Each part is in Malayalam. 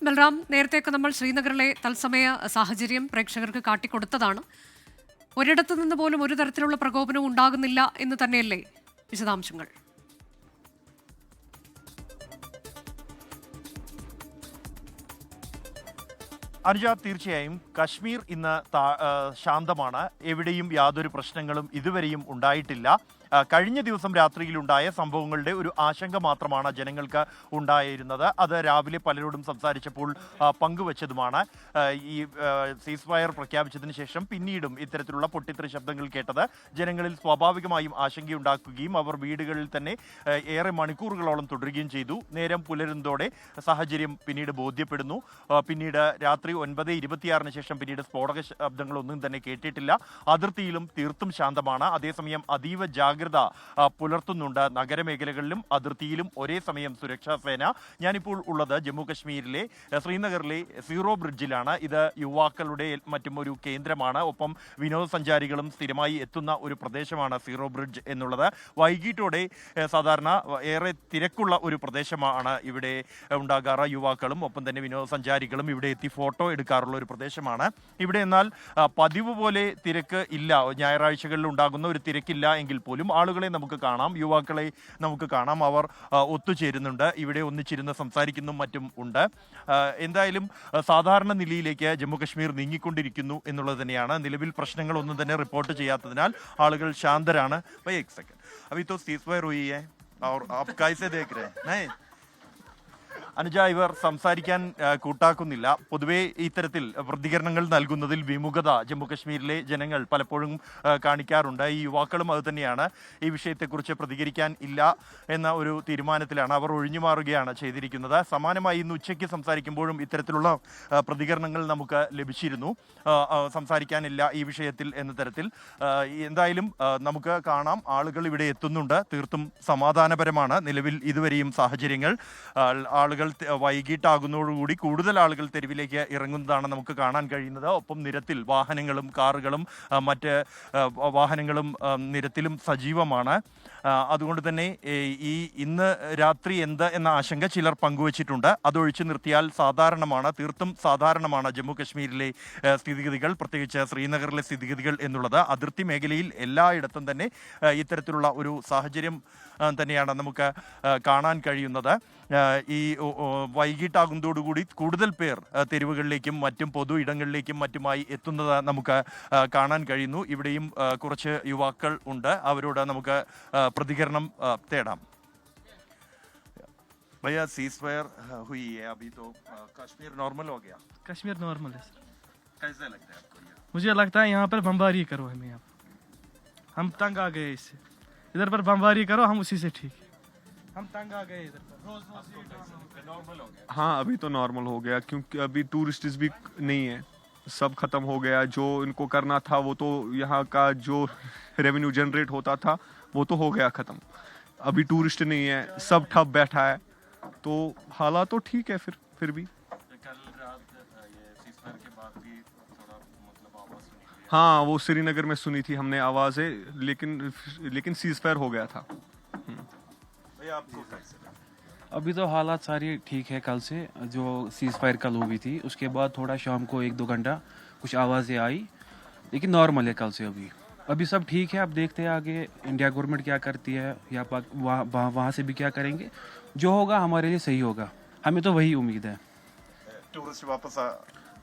ബൽറാം, നേരത്തെയൊക്കെ നമ്മൾ ശ്രീനഗറിലെ തത്സമയ സാഹചര്യം പ്രേക്ഷകർക്ക് കാട്ടിക്കൊടുത്തതാണ്. ഒരിടത്തു നിന്ന് പോലും ഒരു തരത്തിലുള്ള പ്രകോപനവും ഉണ്ടാകുന്നില്ല എന്ന് തന്നെയല്ലേ വിശദാംശങ്ങൾ? അനുജ, തീർച്ചയായും കശ്മീർ ഇന്ന് ശാന്തമാണ്. എവിടെയും യാതൊരു പ്രശ്നങ്ങളും ഇതുവരെയും ഉണ്ടായിട്ടില്ല. കഴിഞ്ഞ ദിവസം രാത്രിയിലുണ്ടായ സംഭവങ്ങളുടെ ഒരു ആശങ്ക മാത്രമാണ് ജനങ്ങൾക്ക് ഉണ്ടായിരുന്നത്. അത് രാവിലെ പലരോടും സംസാരിച്ചപ്പോൾ പങ്കുവച്ചതുമാണ്. ഈ സീസ് ഫയർ പ്രഖ്യാപിച്ചതിന് ശേഷം പിന്നീടും ഇത്തരത്തിലുള്ള പൊട്ടിത്തെറി ശബ്ദങ്ങൾ കേട്ടത് ജനങ്ങളിൽ സ്വാഭാവികമായും ആശങ്കയുണ്ടാക്കുകയും അവർ വീടുകളിൽ തന്നെ ഏറെ മണിക്കൂറുകളോളം തുടരുകയും ചെയ്തു. നേരം പുലരുന്നതോടെ സാഹചര്യം പിന്നീട് ബോധ്യപ്പെടുന്നു. പിന്നീട് രാത്രി 9:26 ശേഷം പിന്നീട് സ്ഫോടക ശബ്ദങ്ങളൊന്നും തന്നെ കേട്ടിട്ടില്ല. അതിർത്തിയിലും തീർത്തും ശാന്തമാണ്. അതേസമയം അതീവ ജാഗ്രത പുലർത്തുന്നുണ്ട് നഗരമേഖലകളിലും അതിർത്തിയിലും ഒരേ സമയം സുരക്ഷാ സേന. ഞാനിപ്പോൾ ഉള്ളത് ജമ്മു കശ്മീരിലെ ശ്രീനഗറിലെ സീറോ ബ്രിഡ്ജിലാണ്. ഇത് യുവാക്കളുടെ മറ്റും ഒരു കേന്ദ്രമാണ്. ഒപ്പം വിനോദസഞ്ചാരികളും സ്ഥിരമായി എത്തുന്ന ഒരു പ്രദേശമാണ് സീറോ ബ്രിഡ്ജ് എന്നുള്ളത്. വൈകിട്ടോടെ സാധാരണ ഏറെ തിരക്കുള്ള ഒരു പ്രദേശമാണ് ഇവിടെ ഉണ്ടാകാറ്. യുവാക്കളും ഒപ്പം തന്നെ വിനോദസഞ്ചാരികളും ഇവിടെ എത്തി ഫോട്ടോ എടുക്കാറുള്ള ഒരു പ്രദേശമാണ്. ഇവിടെ എന്നാൽ പതിവ് പോലെ തിരക്ക് ഇല്ല. ഞായറാഴ്ചകളിൽ ഉണ്ടാകുന്ന ഒരു തിരക്കില്ല എങ്കിൽ പോലും ആളുകളെ നമുക്ക് കാണാം, യുവാക്കളെ നമുക്ക് കാണാം. അവർ ഒത്തുചേരുന്നുണ്ട്, ഇവിടെ ഒന്നിച്ചിരുന്ന് സംസാരിക്കുന്നതും മറ്റും ഉണ്ട്. എന്തായാലും സാധാരണ നിലയിലേക്ക് ജമ്മു കശ്മീർ നീങ്ങിക്കൊണ്ടിരിക്കുന്നു എന്നുള്ളത് തന്നെയാണ്. നിലവിൽ പ്രശ്നങ്ങളൊന്നും തന്നെ റിപ്പോർട്ട് ചെയ്യാത്തതിനാൽ ആളുകൾ ശാന്തരാണ്. अभी तो सीज़फायर हुई है और आप कैसे देख रहे हैं? അനുജ, ഇവർ സംസാരിക്കാൻ കൂട്ടാക്കുന്നില്ല. പൊതുവേ ഇത്തരത്തിൽ പ്രതികരണങ്ങൾ നൽകുന്നതിൽ വിമുഖത ജമ്മു കശ്മീരിലെ ജനങ്ങൾ പലപ്പോഴും കാണിക്കാറുണ്ട്. ഈ യുവാക്കളും അത് തന്നെയാണ്. ഈ വിഷയത്തെക്കുറിച്ച് പ്രതികരിക്കാൻ ഇല്ല എന്ന ഒരു തീരുമാനത്തിലാണ് അവർ ഒഴിഞ്ഞു മാറുകയാണ് ചെയ്തിരിക്കുന്നത്. സമാനമായി ഇന്ന് ഉച്ചയ്ക്ക് സംസാരിക്കുമ്പോഴും ഇത്തരത്തിലുള്ള പ്രതികരണങ്ങൾ നമുക്ക് ലഭിച്ചിരുന്നു. സംസാരിക്കാനില്ല ഈ വിഷയത്തിൽ എന്ന തരത്തിൽ. എന്തായാലും നമുക്ക് കാണാം, ആളുകൾ ഇവിടെ എത്തുന്നുണ്ട്. തീർത്തും സമാധാനപരമാണ് നിലവിൽ ഇതുവരെയും സാഹചര്യങ്ങൾ. ആളുകൾ വൈകിട്ടാകുന്നതോടുകൂടി കൂടുതൽ ആളുകൾ തെരുവിലേക്ക് ഇറങ്ങുന്നതാണ് നമുക്ക് കാണാൻ കഴിയുന്നത്. ഒപ്പം നിരത്തിൽ വാഹനങ്ങളും കാറുകളും മറ്റ് വാഹനങ്ങളും നിരത്തിലും സജീവമാണ്. അതുകൊണ്ട് തന്നെ ഇന്ന് രാത്രി എന്ത് എന്ന ആശങ്ക ചിലർ പങ്കുവച്ചിട്ടുണ്ട്. അതൊഴിച്ചു നിർത്തിയാൽ സാധാരണമാണ്, തീർത്തും സാധാരണമാണ് ജമ്മു കശ്മീരിലെ സ്ഥിതിഗതികൾ, പ്രത്യേകിച്ച് ശ്രീനഗറിലെ സ്ഥിതിഗതികൾ എന്നുള്ളത്. അതിർത്തി മേഖലയിൽ എല്ലായിടത്തും തന്നെ ഇത്തരത്തിലുള്ള ഒരു സാഹചര്യം തന്നെയാണ് നമുക്ക് കാണാൻ കഴിയുന്നത്. ഈ വൈകിട്ടാകുന്നതോടുകൂടി കൂടുതൽ പേർ തെരുവുകളിലേക്കും മറ്റും പൊതു ഇടങ്ങളിലേക്കും മറ്റുമായി എത്തുന്നത് നമുക്ക് കാണാൻ കഴിയുന്നു. ഇവിടെയും കുറച്ച് യുവാക്കൾ ഉണ്ട്, അവരോട് നമുക്ക് പ്രതികരണം തേടാം. भैया सीज फायर हुई है अभी तो कश्मीर नॉर्मल हो गया? कश्मीर नॉर्मल है सर। कैसे लगता है आपको? मुझे लगता है यहाँ पर बमबारी करो हमें, यहाँ हम तंग आ गए इससे। इधर पर बमबारी करो, हम उसी से ठीक है। हम तंग आ गए इधर पर। नॉर्मल हो गया? हाँ, अभी तो नॉर्मल हो गया क्योंकि अभी टूरिस्ट भी नहीं है, सब खत्म हो गया। जो इनको करना था वो तो यहाँ का जो रेवेन्यू जनरेट होता था वो तो हो गया खत्म। अभी टूरिस्ट नहीं है, सब ठप बैठा है, तो हालात तो ठीक है फिर भी। कल रात ये सीज़फायर के बाद भी थोड़ा मतलब आवाज सुनी थी। हाँ, वो श्रीनगर में सुनी थी हमने आवाज़ें, लेकिन सीज फायर हो गया था। भैया आपको कैसे लगा? अभी तो हालात सारी ठीक है। कल से जो सीज़ फायर कल हुई थी उसके बाद थोड़ा शाम को 1-2 घंटा कुछ आवाज़ें आई, लेकिन नॉर्मल है कल से। अभी सब ठीक है। अब देखते हैं आगे इंडिया गवर्नमेंट क्या करती है या वहाँ से भी क्या करेंगे। जो होगा हमारे लिए सही होगा, हमें तो वही उम्मीद है। टूरिस्ट वापस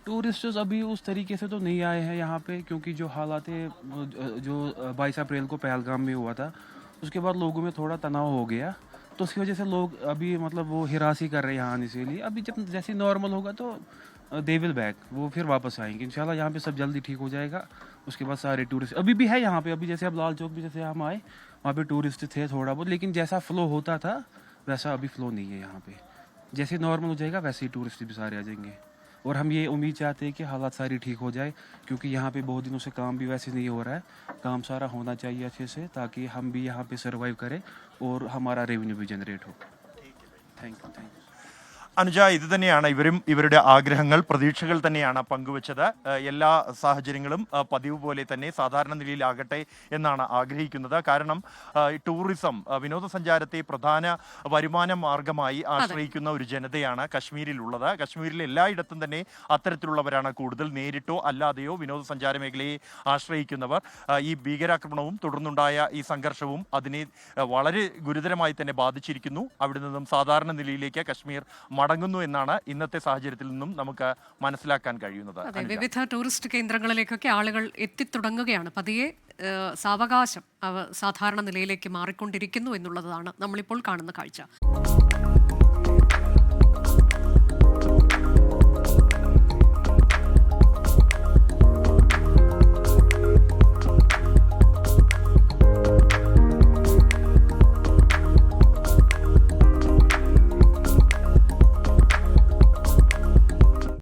टूरिस्ट्स अभी उस तरीके से तो नहीं आए हैं यहाँ पे, क्योंकि जो हालात जो 22 अप्रैल को पहलगाम में हुआ था उसके बाद लोगों में थोड़ा तनाव हो गया, तो उसकी वजह से लोग अभी मतलब वो हिरासी कर रहे हैं यहाँ आने से लिए। अभी जब जैसे नॉर्मल होगा तो दे विल बैक, वो फिर वापस आएंगे इंशाल्लाह। यहाँ पे सब जल्दी ठीक हो जाएगा। उसके बाद सारे टूरिस्ट अभी भी है यहाँ पे। अभी जैसे अब लाल चौक भी जैसे हम आए वहाँ पे टूरिस्ट थे थोड़ा बहुत, लेकिन जैसा फ्लो होता था वैसा अभी फ्लो नहीं है यहाँ पे। जैसे नॉर्मल हो जाएगा वैसे ही टूरिस्ट भी सारे आ जाएंगे। और हम ये उम्मीद चाहते हैं कि हालात सारी ठीक हो जाए, क्योंकि यहाँ पे बहुत दिनों से काम भी वैसे नहीं हो रहा है। काम सारा होना चाहिए अच्छे से, ताकि हम भी यहाँ पे सर्वाइव करें और हमारा रेवेन्यू भी जनरेट हो। Thank you. അനുജ, ഇത് തന്നെയാണ് ഇവരും ഇവരുടെ ആഗ്രഹങ്ങൾ, പ്രതീക്ഷകൾ തന്നെയാണ് പങ്കുവച്ചത്. എല്ലാ സാഹചര്യങ്ങളും പതിവ് പോലെ തന്നെ സാധാരണ നിലയിലാകട്ടെ എന്നാണ് ആഗ്രഹിക്കുന്നത്. കാരണം ടൂറിസം, വിനോദസഞ്ചാരത്തെ പ്രധാന വരുമാന മാർഗമായി ആശ്രയിക്കുന്ന ഒരു ജനതയാണ് കശ്മീരിലുള്ളത്. കശ്മീരിൽ എല്ലായിടത്തും തന്നെ അത്തരത്തിലുള്ളവരാണ് കൂടുതൽ. നേരിട്ടോ അല്ലാതെയോ വിനോദസഞ്ചാര മേഖലയെ ആശ്രയിക്കുന്നവർ. ഈ ഭീകരാക്രമണവും തുടർന്നുണ്ടായ ഈ സംഘർഷവും അതിനെ വളരെ ഗുരുതരമായി തന്നെ ബാധിച്ചിരിക്കുന്നു. അവിടെ നിന്നും സാധാരണ നിലയിലേക്ക് കശ്മീർ മടങ്ങുന്നു എന്നാണ് ഇന്നത്തെ സാഹചര്യത്തിൽ നിന്നും നമുക്ക് മനസ്സിലാക്കാൻ കഴിയുന്നത്. അതെ, വിവിധ ടൂറിസ്റ്റ് കേന്ദ്രങ്ങളിലേക്കൊക്കെ ആളുകൾ എത്തിത്തുടങ്ങുകയാണ്. പതിയെ സാവകാശം സാധാരണ നിലയിലേക്ക് മാറിക്കൊണ്ടിരിക്കുന്നു എന്നുള്ളതാണ് നമ്മളിപ്പോൾ കാണുന്ന കാഴ്ച.